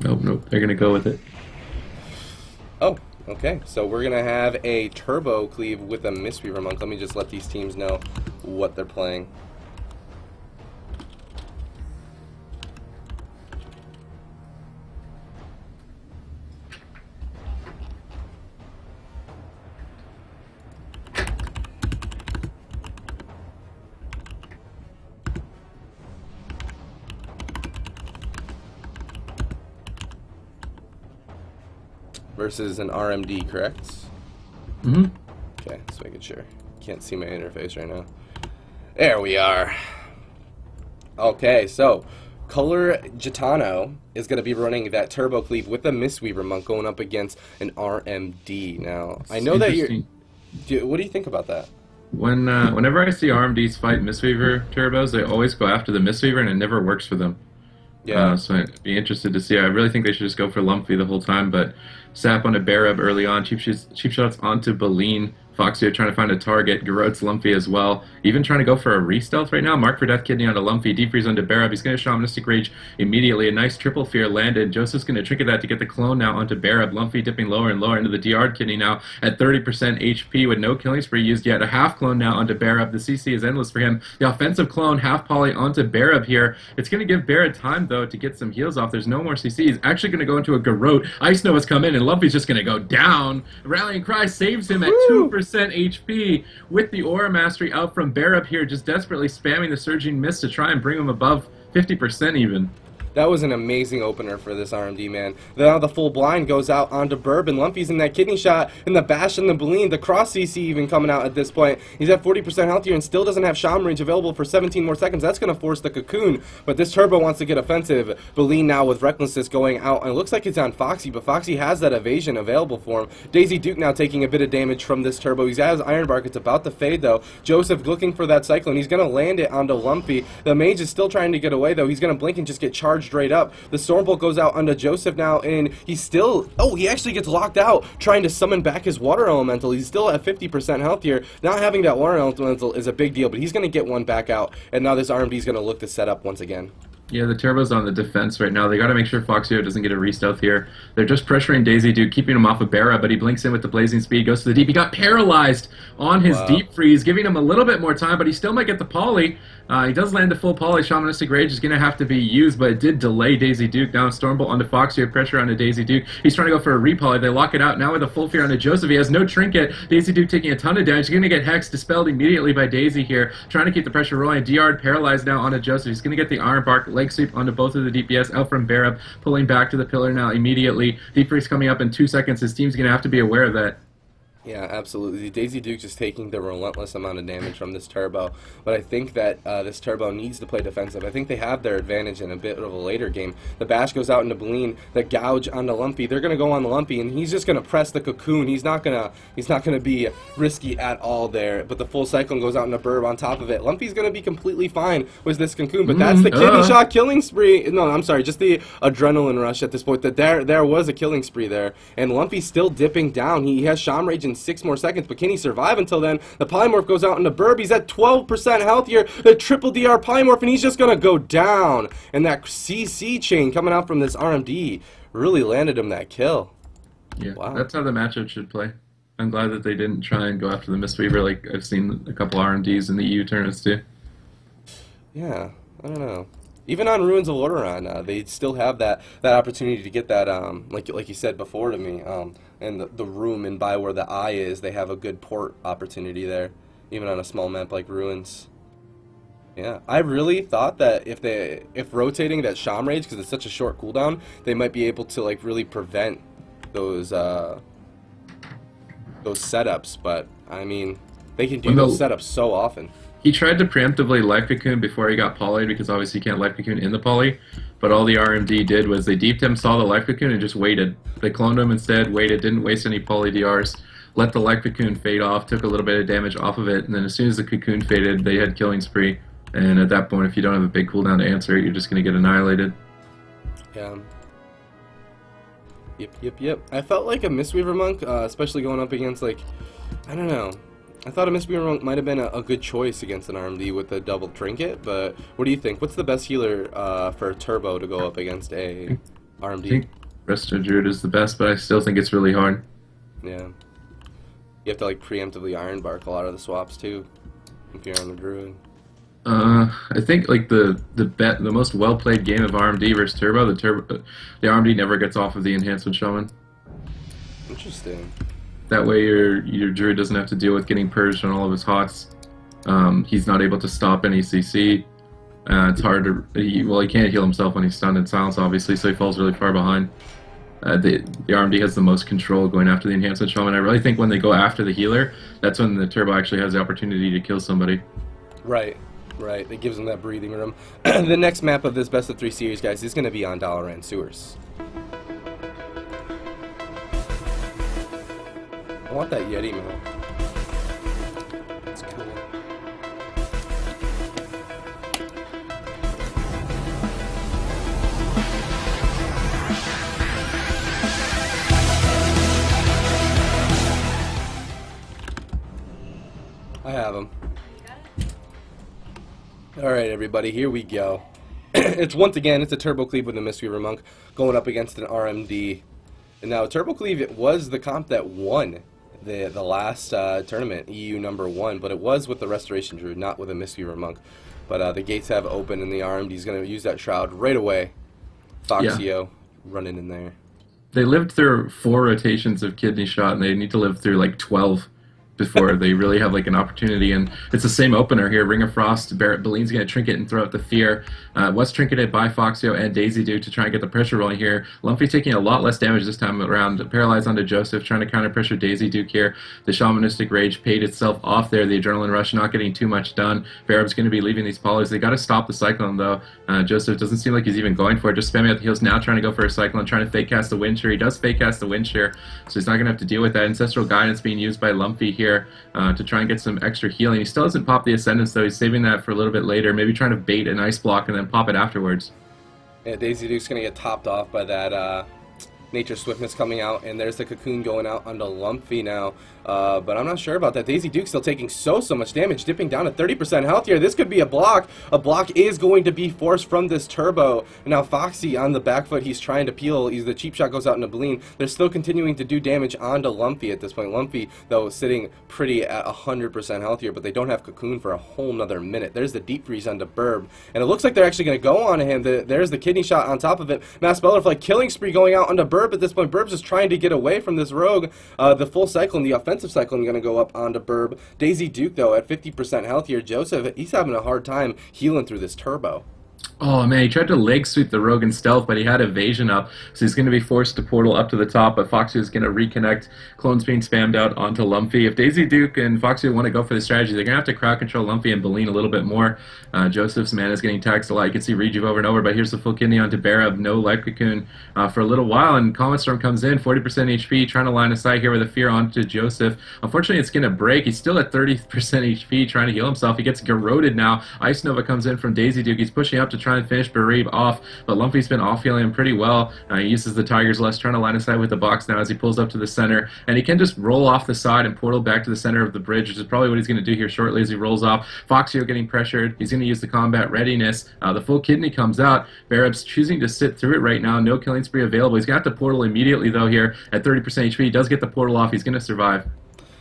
Nope, nope. They're gonna go with it. Oh, okay. So we're gonna have a Turbo Cleave with a Mistweaver Monk. Let me just let these teams know what they're playing. Versus an RMD, correct? Mm-hmm. Okay, just making sure. Can't see my interface right now. There we are. Okay, so Cologitano is going to be running that Turbo Cleave with a Mistweaver Monk going up against an RMD. Now, I know that what do you think about that? Whenever I see RMDs fight Mistweaver turbos, they always go after the Mistweaver, and it never works for them. Yeah. So I'd be interested to see. I really think they should just go for Lumhpy the whole time, but sap onto Berreb early on, cheap shots onto Belene. Foxyo trying to find a target. Garrote's Lumhpy as well. Even trying to go for a re-stealth right now. Mark for Death Kidney onto Lumhpy. Deep Freeze onto Berreb. He's going to Shamanistic Rage immediately. A nice triple fear landed. Josef's going to trinket that to get the clone now onto Berreb. Lumhpy dipping lower and lower into the DR Kidney now at 30% HP with no killing spree used yet. A half clone now onto Berreb. The CC is endless for him. The offensive clone half poly onto Berreb here. It's going to give Berreb time though to get some heals off. There's no more CC. He's actually going to go into a Garrote. Ice Nova's come in and Lumhpy's just going to go down. Rallying Cry saves him at 2% HP. With the Aura Mastery out from Berreb here, just desperately spamming the Surging Mist to try and bring him above 50% even. That was an amazing opener for this RMD, man. Now the full blind goes out onto Berreb, and Lumhpy's in that kidney shot, and the bash and the Belene, the cross CC even coming out at this point. He's at 40% health here and still doesn't have Shaman Range available for 17 more seconds. That's going to force the Cocoon, but this Turbo wants to get offensive. Belene now with Recklessness going out, and it looks like it's on Foxy, but Foxy has that evasion available for him. Daisyduke now taking a bit of damage from this Turbo. He's got his Iron Bark. It's about to fade, though. Josef looking for that Cyclone. He's going to land it onto Lumhpy. The Mage is still trying to get away, though. He's going to blink and just get charged right up. The Stormbolt goes out onto Josef now, and he's still... Oh, he actually gets locked out trying to summon back his Water Elemental. He's still at 50% health here. Not having that Water Elemental is a big deal, but he's going to get one back out, and now this RMD is going to look to set up once again. Yeah, the Turbo's on the defense right now. They got to make sure Foxyo doesn't get a re-stealth here. They're just pressuring Daisyduke, keeping him off of Berreb, but he blinks in with the Blazing Speed, goes to the deep. He got paralyzed on his Deep Freeze, giving him a little bit more time, but he still might get the poly. He does land the full poly. Shamanistic Rage is going to have to be used, but it did delay Daisyduke. Now Stormbolt onto Foxyo, pressure onto Daisyduke. He's trying to go for a repoly. They lock it out. Now with a full fear onto Josef. He has no trinket. Daisyduke taking a ton of damage. He's going to get Hex dispelled immediately by Daisy here. Trying to keep the pressure rolling. DR paralyzed now onto Josef. He's going to get the Iron Bark. Leg sweep onto both of the DPS out from Berreb, pulling back to the pillar now immediately. Deep Freeze coming up in 2 seconds. His team's going to have to be aware of that. Yeah, absolutely. Daisyduke just taking the relentless amount of damage from this Turbo, but I think that this Turbo needs to play defensive. I think they have their advantage in a bit of a later game. The bash goes out into Belene, the gouge onto Lumhpy. They're going to go on the Lumhpy, and he's just going to press the Cocoon. He's not going to be risky at all there. But the full Cyclone goes out into Berreb on top of it. Lumhpy's going to be completely fine with this Cocoon, but that's the kidney shot killing spree. No, I'm sorry, just the adrenaline rush at this point. That there was a killing spree there, and Lumhpy's still dipping down. He has Shaman Rage in 6 more seconds, but can he survive until then? The Polymorph goes out into Berreb. He's at 12% health here. The triple DR Polymorph, and he's just going to go down. And that CC chain coming out from this RMD really landed him that kill. Yeah, wow. That's how the matchup should play. I'm glad that they didn't try and go after the Mistweaver like I've seen a couple RMDs in the EU tournaments do. Yeah, I don't know. Even on Ruins of Lordaeron, they still have that opportunity to get that, like you said before to me, and the room and by where the eye is, they have a good port opportunity there, even on a small map like Ruins. Yeah, I really thought that if rotating that Shaman Rage, because it's such a short cooldown, they might be able to like really prevent those setups. But I mean, they can do those setups so often. He tried to preemptively Life Cocoon before he got polyed, because obviously you can't Life Cocoon in the poly, but all the RMD did was they deeped him, saw the Life Cocoon, and just waited. They cloned him instead, waited, didn't waste any poly DRs, let the Life Cocoon fade off, took a little bit of damage off of it, and then as soon as the Cocoon faded, they had Killing Spree, and at that point, if you don't have a big cooldown to answer it, you're just going to get annihilated. Yeah. Yep. I felt like a Mistweaver Monk, especially going up against, like, I don't know. I thought a Mistweaver Monk might have been a good choice against an RMD with a double trinket, but what do you think? What's the best healer for Turbo to go up against a I RMD. think Resto Druid is the best, but I still think it's really hard. Yeah. You have to like preemptively Iron Bark a lot of the swaps too, if you're on the Druid. I think like the most well played game of RMD versus Turbo, the RMD never gets off of the Enhancement Shaman. Interesting. That way your Druid doesn't have to deal with getting purged on all of his hots. He's not able to stop any CC. It's hard to he can't heal himself when he's stunned and silenced, obviously, so he falls really far behind. The RMD has the most control going after the Enhancement Shaman. I really think when they go after the healer, that's when the Turbo actually has the opportunity to kill somebody. Right. Right, it gives them that breathing room. The next map of this best of 3 series, guys, is going to be on Dalaran Sewers. I want that Yeti map. It's cool. I have him. Alright, everybody, here we go. It's once again, it's a Turbo Cleave with a Mistweaver Monk going up against an RMD. And now, Turbo Cleave, it was the comp that won the last tournament, EU #1, but it was with the Restoration Druid, not with a Mistweaver Monk. But the gates have opened, and the RMD is going to use that Shroud right away. Foxyo running in there. They lived through 4 rotations of Kidney Shot, and they need to live through like 12 before they really have like an opportunity. And it's the same opener here. Ring of Frost, Belene's going to trinket and throw out the fear. Was trinketed by Foxyo and Daisyduke to try and get the pressure rolling here. Lumhpy taking a lot less damage this time around. Paralyzed onto Josef, trying to counter pressure Daisyduke here. The Shamanistic Rage paid itself off there. The Adrenaline Rush not getting too much done. Berreb's going to be leaving these polys. They got to stop the Cyclone though. Josef doesn't seem like he's even going for it. Just spamming out the heals now, trying to go for a Cyclone, trying to fake cast the Wind Shear. He does fake cast the Wind Shear, so he's not going to have to deal with that. Ancestral Guidance being used by Lumhpy here to try and get some extra healing. He still hasn't popped the Ascendance though. He's saving that for a little bit later, maybe trying to bait an Ice Block and then pop it afterwards. Yeah, Daisyduke's going to get topped off by that Nature Swiftness coming out, and there's the Cocoon going out onto Lumhpy now. But I'm not sure about that. Daisyduke still taking so much damage, dipping down to 30% health here. This could be a block. A block is going to be forced from this Turbo. And now Foxy on the back foot, he's trying to peel. The cheap shot goes out into Belene. They're still continuing to do damage onto Lumhpy at this point. Lumhpy, though, sitting pretty at 100% health here, but they don't have Cocoon for a whole nother minute. There's the Deep Freeze onto Berreb, and it looks like they're actually going to go on him. There's the Kidney Shot on top of it. Mass Butterfly killing spree going out onto Berreb at this point. Berreb's just trying to get away from this rogue. The full Cyclone, the offensive Cyclone, going to go up onto Berreb. Daisyduke, though, at 50% health here. Josef, he's having a hard time healing through this Turbo. Oh man, he tried to leg sweep the Rogue in stealth, but he had evasion up, so he's going to be forced to portal up to the top, but Foxyo is going to reconnect. Clones being spammed out onto Lumhpy. If Daisyduke and Foxyo want to go for the strategy, they're going to have to crowd control Lumhpy and Belene a little bit more. Josef's mana is getting taxed a lot. You can see Rejuve over and over, but here's the full kidney onto Berreb. No Life Cocoon for a little while, and Comet Storm comes in, 40% HP, trying to line of sight here with a fear onto Josef. Unfortunately, it's going to break. He's still at 30% HP, trying to heal himself. He gets garroted now. Ice Nova comes in from Daisyduke. He's pushing up to try and finish Berreb off, but Lumhpy's been off healing him pretty well. He uses the Tiger's Lust, trying to line of sight with the box now as he pulls up to the center, and he can just roll off the side and portal back to the center of the bridge, which is probably what he's going to do here shortly as he rolls off. Foxyo getting pressured. He's going to use the combat readiness. The full kidney comes out. Berreb's choosing to sit through it right now. No killing spree available. He's going to have to portal immediately though here at 30% HP. He does get the portal off. He's going to survive.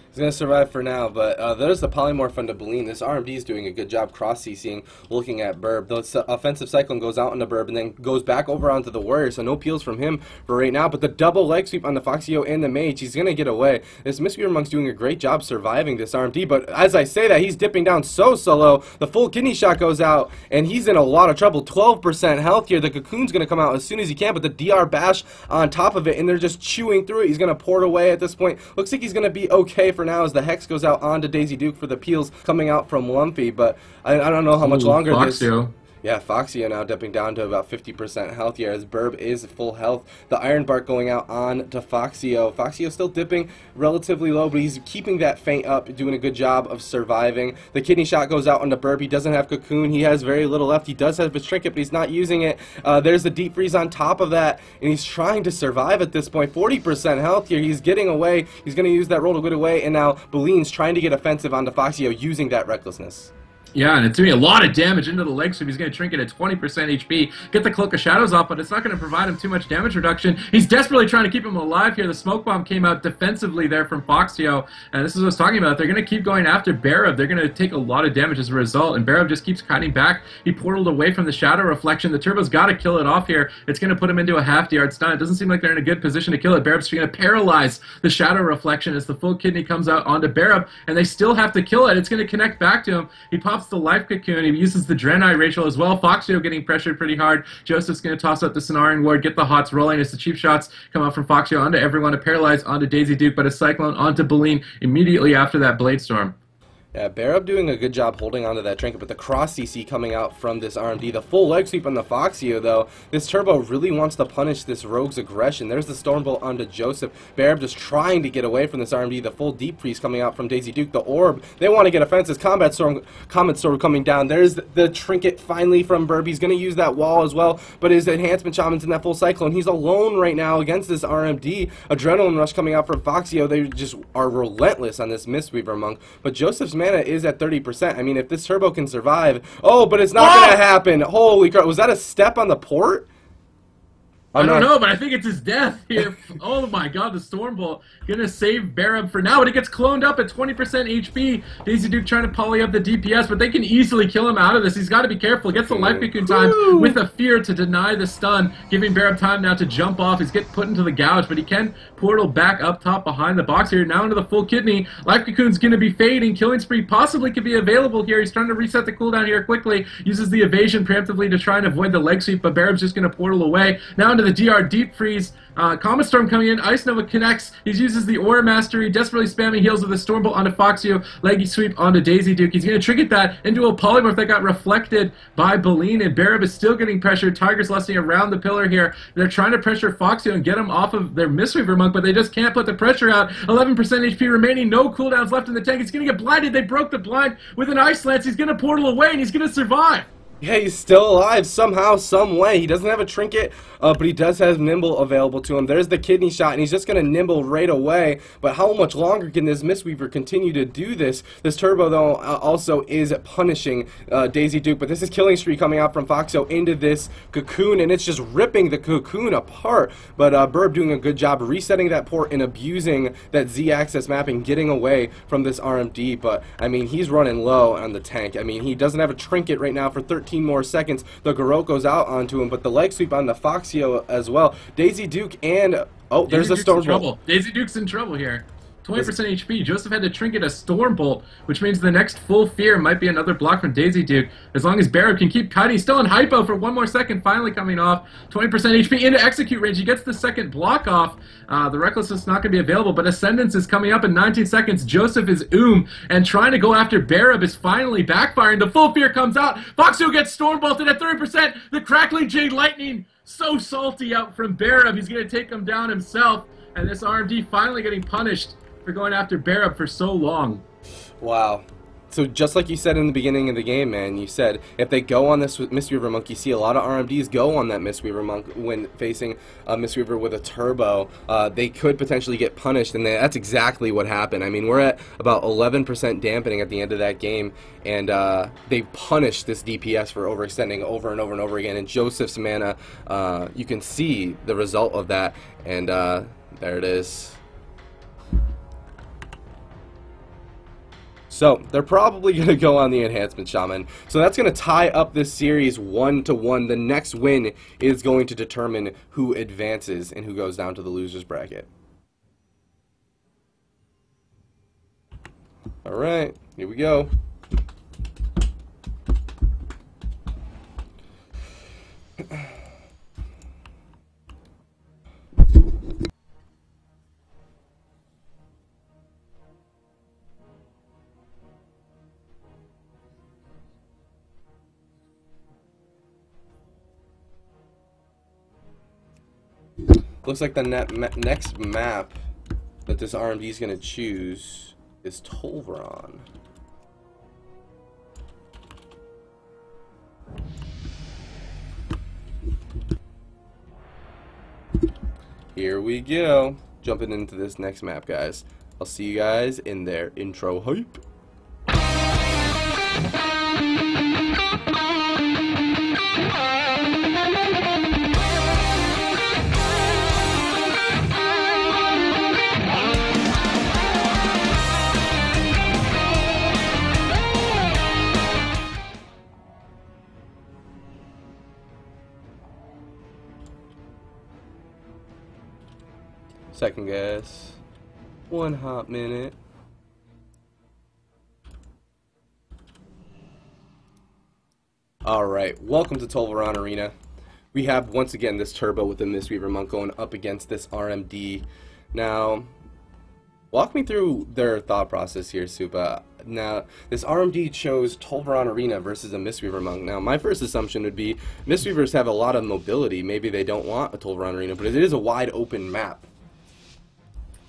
He's going to survive for now, but there's the Polymorph onto Belene. This RMD is doing a good job cross-CCing, looking at Berreb. The offensive Cyclone goes out onto Berreb and then goes back over onto the Warrior, so no peels from him for right now. But the double leg sweep on the Foxyo and the Mage, he's going to get away. This Mistweaver Monk's doing a great job surviving this RMD, but as I say that, he's dipping down so low. The full Kidney Shot goes out, and he's in a lot of trouble. 12% health here. The Cocoon's going to come out as soon as he can, but the DR Bash on top of it, and they're just chewing through it. He's going to port away at this point. Looks like he's going to be okay for now as the Hex goes out onto Daisyduke for the peels coming out from Lumhpy, but I don't know how much longer Foxyo. this... Yeah, Foxyo now dipping down to about 50% health here as Berreb is full health. The Iron Bark going out on to Foxyo. Foxyo still dipping relatively low, but he's keeping that feint up, doing a good job of surviving. The Kidney Shot goes out onto Berreb. He doesn't have Cocoon. He has very little left. He does have his Trinket, but he's not using it. There's the Deep Freeze on top of that, and he's trying to survive at this point. 40% health here. He's getting away. He's going to use that roll to get away, and now Belene's trying to get offensive onto Foxyo using that Recklessness. Yeah, and it's doing a lot of damage into the leg sweep. He's going to trinket at 20% HP, get the Cloak of Shadows off, but it's not going to provide him too much damage reduction. He's desperately trying to keep him alive here. The Smoke Bomb came out defensively there from Foxyo, and this is what I was talking about. They're going to keep going after Berreb. They're going to take a lot of damage as a result, and Berreb just keeps kiting back. He portaled away from the Shadow Reflection. The Turbo's got to kill it off here. It's going to put him into a half-yard stun. It doesn't seem like they're in a good position to kill it. Berreb's going to paralyze the Shadow Reflection as the full kidney comes out onto Berreb, and they still have to kill it. It's going to connect back to him. He pops the Life Cocoon. He uses the Draenei Rachel as well. Foxyo getting pressured pretty hard. Josef's going to toss out the Sonaring Ward, get the hots rolling as the cheap shots come out from Foxyo onto everyone, to paralyze onto Daisyduke, but a Cyclone onto Belene immediately after that Blade Storm. Yeah, Berreb doing a good job holding onto that trinket, but the cross CC coming out from this RMD. The full leg sweep on the Foxyo, though. This Turbo really wants to punish this Rogue's aggression. There's the Stormbolt onto Josef. Berreb just trying to get away from this RMD. The full Deep Freeze coming out from Daisyduke. The Orb, they want to get offenses. Comet Storm coming down. There's the trinket finally from Berreb. He's going to use that wall as well, but his Enhancement Shaman's in that full Cyclone. He's alone right now against this RMD. Adrenaline Rush coming out from Foxyo. They just are relentless on this Mistweaver Monk, but Joseph's mana is at 30%. I mean, if this Turbo can survive... Oh, but it's not going to happen. Holy crap. Was that a step on the port? I don't know, but I think it's his death here. Oh my god, the Stormbolt gonna save Berreb for now, but it gets cloned up at 20% HP. Daisyduke trying to poly up the DPS, but they can easily kill him out of this. He's got to be careful. Gets the Life Cocoon time with a fear to deny the stun, giving Berreb time now to jump off. He's getting put into the gouge, but he can portal back up top behind the box here. Now into the full kidney. Life Cocoon's gonna be fading. Killing Spree possibly could be available here. He's trying to reset the cooldown here quickly. Uses the evasion preemptively to try and avoid the leg sweep, but Berreb's just gonna portal away. Now into the DR Deep Freeze. Comet Storm coming in. Ice Nova connects. He uses the Aura Mastery, desperately spamming heals with a Stormbolt onto Foxyo, leggy sweep onto Daisyduke. He's going to trinket that into a Polymorph that got reflected by Belene, and Berreb is still getting pressured. Tiger's lusting around the pillar here. They're trying to pressure Foxyo and get him off of their Mistweaver Monk, but they just can't put the pressure out. 11% HP remaining, no cooldowns left in the tank. He's going to get blinded. They broke the blind with an Ice Lance. He's going to portal away, and he's going to survive. Yeah, he's still alive somehow, some way. He doesn't have a trinket, but he does have Nimble available to him. There's the kidney shot, and he's just going to Nimble right away. But how much longer can this Mistweaver continue to do this? This Turbo, though, also is punishing Daisyduke. But this is Killing Spree coming out from Foxyo into this Cocoon, and it's just ripping the Cocoon apart. But Berreb doing a good job resetting that port and abusing that Z-axis mapping, getting away from this RMD. But, I mean, he's running low on the tank. I mean, he doesn't have a trinket right now for 13 more seconds. The Garrote goes out onto him, but the leg sweep on the Foxyo as well. Daisyduke and... Oh, there's a Stormbolt. Daisyduke's in trouble here. 20% HP. Josef had to trinket a Stormbolt, which means the next full fear might be another block from Daisyduke. As long as Berreb can keep cutting, still in hypo for one more second, finally coming off. 20% HP into execute range. He gets the second block off. The Recklessness is not going to be available, but Ascendance is coming up in 19 seconds. Josef is and trying to go after Berreb is finally backfiring. The full fear comes out. Foxyo gets Stormbolted at 30%. The Crackling Jade Lightning, so salty out from Berreb. He's going to take him down himself, and this RMD finally getting punished for going after Berreb for so long. Wow. So just like you said in the beginning of the game, man, you said if they go on this Mistweaver Monk, you see a lot of RMDs go on that Mistweaver Monk when facing a Mistweaver with a Turbo. They could potentially get punished, and that's exactly what happened. I mean, we're at about 11% dampening at the end of that game, and they punished this DPS for overextending over and over and over again. And Josef's mana, you can see the result of that, and there it is. So, they're probably going to go on the Enhancement Shaman. So that's going to tie up this series 1-1. The next win is going to determine who advances and who goes down to the loser's bracket. Alright, here we go. Looks like the next map that this RMD is going to choose is Tolvaron. Here we go. Jumping into this next map, guys. I'll see you guys in their intro hype. Second guess. 1 hot minute. Alright, welcome to Tolvaron Arena. We have, once again, this Turbo with the Mistweaver Monk going up against this RMD. Now, walk me through their thought process here, Supa. Now, this RMD chose Tolvaron Arena versus a Mistweaver Monk. Now, my first assumption would be Mistweavers have a lot of mobility. Maybe they don't want a Tolvaron Arena, but it is a wide open map.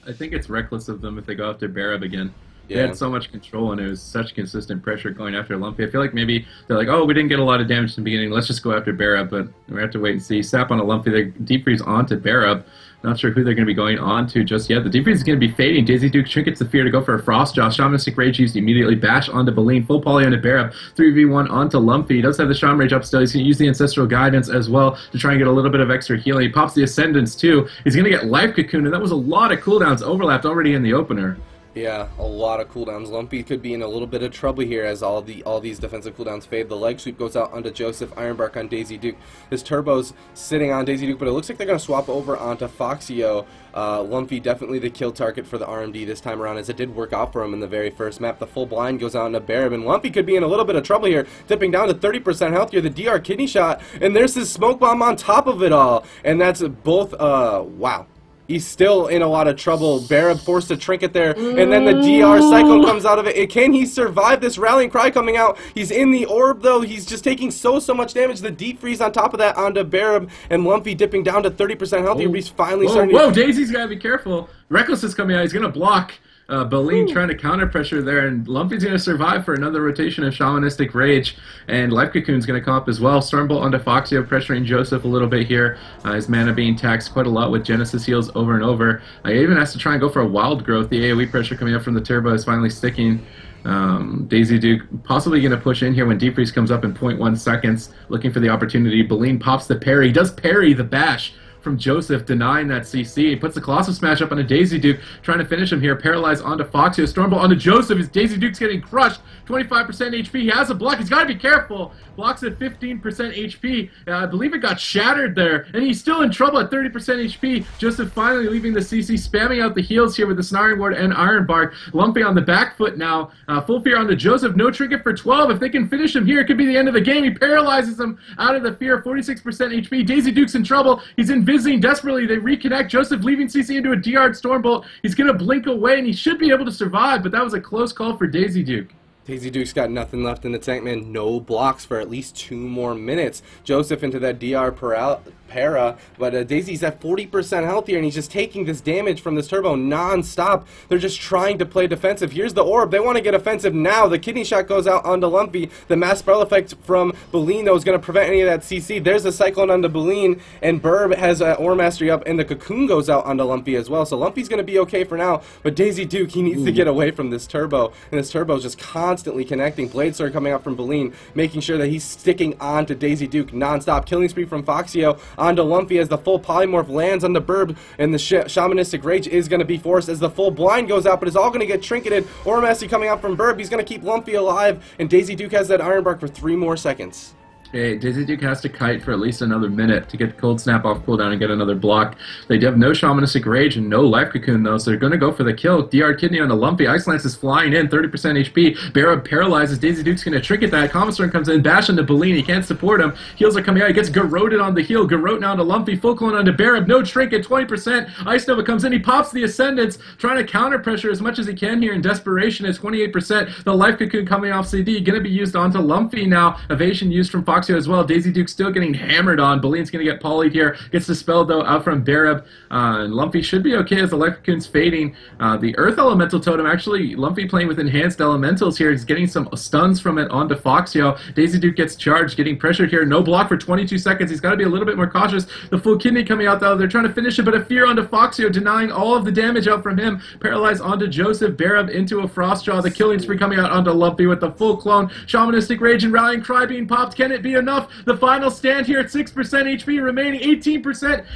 I think it's reckless of them if they go after Berreb again. They Yeah. had so much control and it was such consistent pressure going after Lumhpy. I feel like maybe they're like, oh, we didn't get a lot of damage in the beginning. Let's just go after Berreb, but we have to wait and see. Sap on a Lumhpy. They deep freeze onto Berreb. Not sure who they're going to be going on to just yet. The deep freeze is going to be fading. Daisyduke trinkets the fear to go for a Frost Jaw. Shamanistic Rage used immediately. Bash onto Belene. Full poly onto Berreb. 3v1 onto Lumhpy. He does have the Shaman Rage up still. He's going to use the Ancestral Guidance as well to try and get a little bit of extra healing. He pops the Ascendance too. He's going to get Life Cocoon, and that was a lot of cooldowns overlapped already in the opener. Yeah, a lot of cooldowns. Lumhpy could be in a little bit of trouble here as all these defensive cooldowns fade. The leg sweep goes out onto Josef, Ironbark on Daisyduke. This Turbo's sitting on Daisyduke, but it looks like they're going to swap over onto Foxyo. Lumhpy definitely the kill target for the RMD this time around, as it did work out for him in the very first map. The full blind goes out into Berreb, and Lumhpy could be in a little bit of trouble here, dipping down to 30% health here. The DR kidney shot, and there's this smoke bomb on top of it all, and that's both, wow. He's still in a lot of trouble. Berreb forced to trinket there, and then the DR Cyclone comes out of it. Can he survive this rallying cry coming out? He's in the orb, though. He's just taking so much damage. The deep freeze on top of that onto Berreb, and Lumhpy dipping down to 30% health. He's finally starting to... Whoa, Daisy's got to be careful. Reckless is coming out. He's going to block. Belene trying to counter pressure there, and Lumhpy's going to survive for another rotation of Shamanistic Rage, and Life Cocoon's going to come up as well. Stormbolt onto Foxyo, pressuring Josef a little bit here. His mana being taxed quite a lot with Genesis heals over and over. He even has to try and go for a Wild Growth. The AoE pressure coming up from the Turbo is finally sticking. Daisyduke possibly going to push in here when Deep Freeze comes up in 0.1 seconds, looking for the opportunity. Belene pops the parry. He does parry the bash from Josef, denying that CC. He puts the Colossal Smash up on a Daisyduke, trying to finish him here. Paralyzed onto Foxyo. Stormbolt onto Josef. His Daisyduke's getting crushed. 25% HP. He has a block. He's got to be careful. Blocks at 15% HP. I believe it got shattered there. And he's still in trouble at 30% HP. Josef finally leaving the CC, spamming out the heals here with the Snaring Ward and Ironbark. Lumhpy on the back foot now. Full fear onto Josef. No trinket for 12. If they can finish him here, it could be the end of the game. He paralyzes him out of the fear. 46% HP. Daisyduke's in trouble. He's visiting desperately. They reconnect. Josef leaving CC into a DR Stormbolt. He's going to blink away, and he should be able to survive, but that was a close call for Daisyduke. Daisyduke's got nothing left in the tank, man. No blocks for at least 2 more minutes. Josef into that DR para, but Daisy's at 40% health here, and he's just taking this damage from this Turbo non-stop. They're just trying to play defensive. Here's the orb. They want to get offensive now. The kidney shot goes out onto Lumhpy. The mass spell effect from Belene, though, is going to prevent any of that CC. There's a Cyclone onto Belene, and Berreb has Ore Mastery up, and the Cocoon goes out onto Lumhpy as well. So Lumpy's going to be okay for now, but Daisyduke, he needs to get away from this Turbo, and this Turbo is just constantly connecting. Blade Sword coming out from Belene, making sure that he's sticking on to Daisyduke non-stop. Killing spree from Foxyo onto Lumhpy as the full polymorph lands on the Berreb, and the Shamanistic Rage is going to be forced as the full blind goes out, but it's all going to get trinketed. Ore Mastery coming out from Berreb. He's going to keep Lumhpy alive, and Daisyduke has that Ironbark for 3 more seconds. Okay, Daisyduke has to kite for at least another minute to get Cold Snap off cooldown and get another block. They have no Shamanistic Rage and no Life Cocoon, though, so they're going to go for the kill. DR Kidney on the Lumhpy. Ice Lance is flying in, 30% HP. Berreb paralyzes. Daisyduke's going to trinket that. Commissar comes in, bash into Belene. He can't support him. Heals are coming out. He gets Garroted on the heal. Garrote now to Lumhpy. Full clone onto Berreb. No trinket, 20%. Ice Nova comes in. He pops the Ascendance, trying to counter pressure as much as he can here in desperation at 28%. The Life Cocoon coming off CD. Going to be used onto Lumhpy now. Evasion used from Foxyo as well. Daisyduke still getting hammered on. Belene's going to get polyed here. Gets dispelled, though, out from Berreb. And Lumhpy should be okay as the Life Cocoon's fading. The Earth Elemental Totem, actually, Lumhpy playing with enhanced elementals here. He's getting some stuns from it onto Foxyo. Daisyduke gets charged, getting pressured here. No block for 22 seconds. He's got to be a little bit more cautious. The full kidney coming out, though. They're trying to finish it, but a fear onto Foxyo, denying all of the damage out from him. Paralyzed onto Josef. Berreb into a Frostjaw. The killing spree coming out onto Lumhpy with the full clone. Shamanistic Rage and Rallying Cry being popped. Can it be enough? The final stand here at 6% HP remaining, 18%.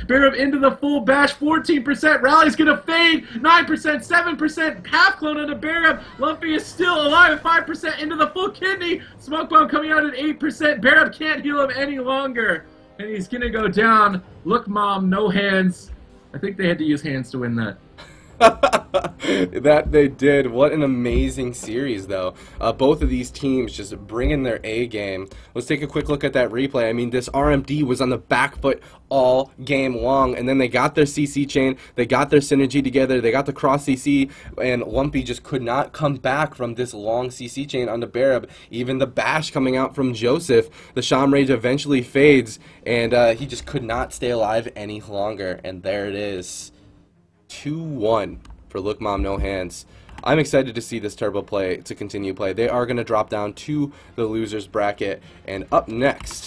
Berreb into the full bash, 14%. Rally's gonna fade, 9%, 7%. Half clone onto Berreb. Lumhpy is still alive at 5% into the full kidney. Smoke bomb coming out at 8%. Berreb can't heal him any longer, and he's gonna go down. Look, mom, no hands. I think they had to use hands to win that. That they did. What an amazing series, though. Both of these teams just bringing their A game. Let's take a quick look at that replay. I mean, this RMD was on the back foot all game long, and then they got their CC chain, they got their synergy together, they got the cross CC, and Lumhpy just could not come back from this long CC chain onto Berreb. Even the bash coming out from Josef, the Sham Rage eventually fades, and he just could not stay alive any longer, and there it is. 2-1 for Look Mom No Hands. I'm excited to see this Turbo play to continue play. They are going to drop down to the losers bracket, and up next